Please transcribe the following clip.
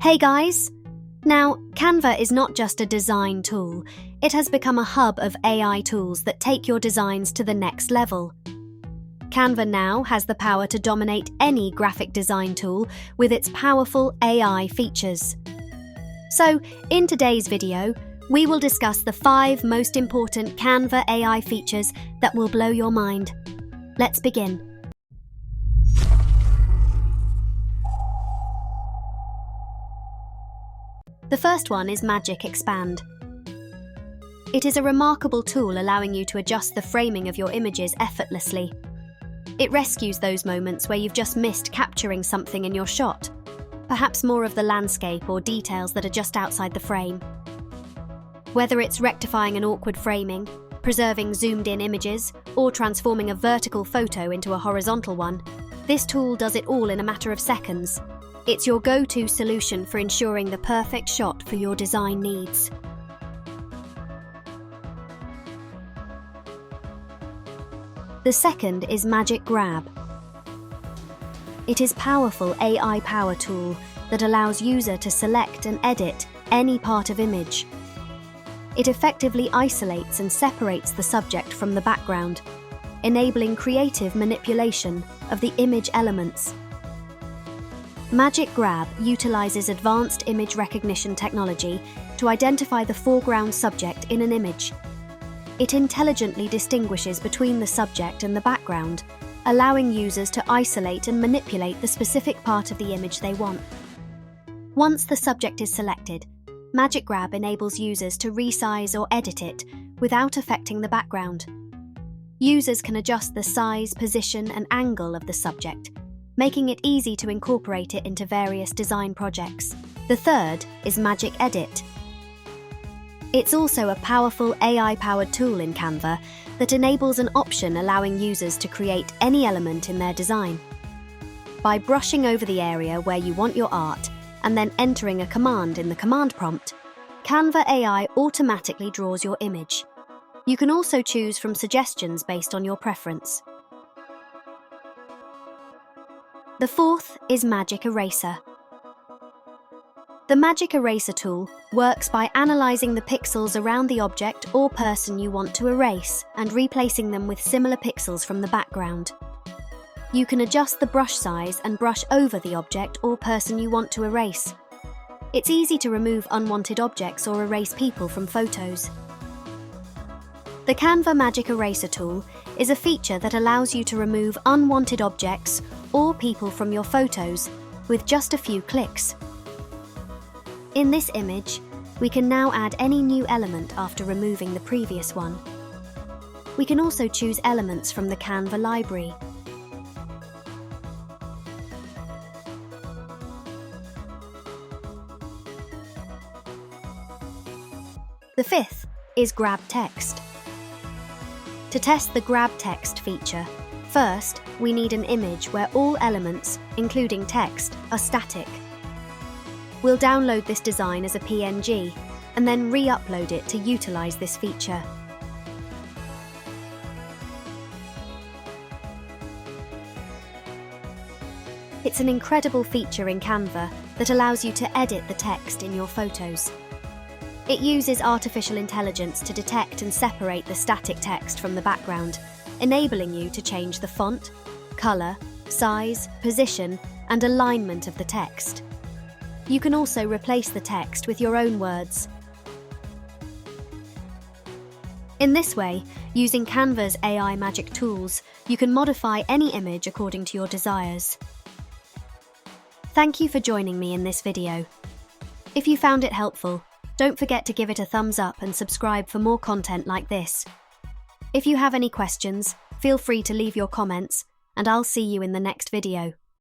Hey guys! Now, Canva is not just a design tool, it has become a hub of AI tools that take your designs to the next level. Canva now has the power to dominate any graphic design tool with its powerful AI features. So, in today's video, we will discuss the 5 most important Canva AI features that will blow your mind. Let's begin. The first one is Magic Expand. It is a remarkable tool allowing you to adjust the framing of your images effortlessly. It rescues those moments where you've just missed capturing something in your shot, perhaps more of the landscape or details that are just outside the frame. Whether it's rectifying an awkward framing, preserving zoomed-in images, or transforming a vertical photo into a horizontal one, this tool does it all in a matter of seconds. It's your go-to solution for ensuring the perfect shot for your design needs. The second is Magic Grab. It is a powerful AI power tool that allows user to select and edit any part of image. It effectively isolates and separates the subject from the background, enabling creative manipulation of the image elements. Magic Grab utilizes advanced image recognition technology to identify the foreground subject in an image. It intelligently distinguishes between the subject and the background, allowing users to isolate and manipulate the specific part of the image they want. Once the subject is selected, Magic Grab enables users to resize or edit it without affecting the background. Users can adjust the size, position, and angle of the subject, making it easy to incorporate it into various design projects. The third is Magic Edit. It's also a powerful AI-powered tool in Canva that enables an option allowing users to create any element in their design. By brushing over the area where you want your art and then entering a command in the command prompt, Canva AI automatically draws your image. You can also choose from suggestions based on your preference. The fourth is Magic Eraser. The Magic Eraser tool works by analyzing the pixels around the object or person you want to erase and replacing them with similar pixels from the background. You can adjust the brush size and brush over the object or person you want to erase. It's easy to remove unwanted objects or erase people from photos. The Canva Magic Eraser tool is a feature that allows you to remove unwanted objects or people from your photos with just a few clicks. In this image, we can now add any new element after removing the previous one. We can also choose elements from the Canva library. The fifth is Grab Text. To test the Grab Text feature, first, we need an image where all elements, including text, are static. We'll download this design as a PNG and then re-upload it to utilize this feature. It's an incredible feature in Canva that allows you to edit the text in your photos. It uses artificial intelligence to detect and separate the static text from the background, enabling you to change the font, color, size, position, and alignment of the text. You can also replace the text with your own words. In this way, using Canva's AI magic tools, you can modify any image according to your desires. Thank you for joining me in this video. If you found it helpful, don't forget to give it a thumbs up and subscribe for more content like this. If you have any questions, feel free to leave your comments, and I'll see you in the next video.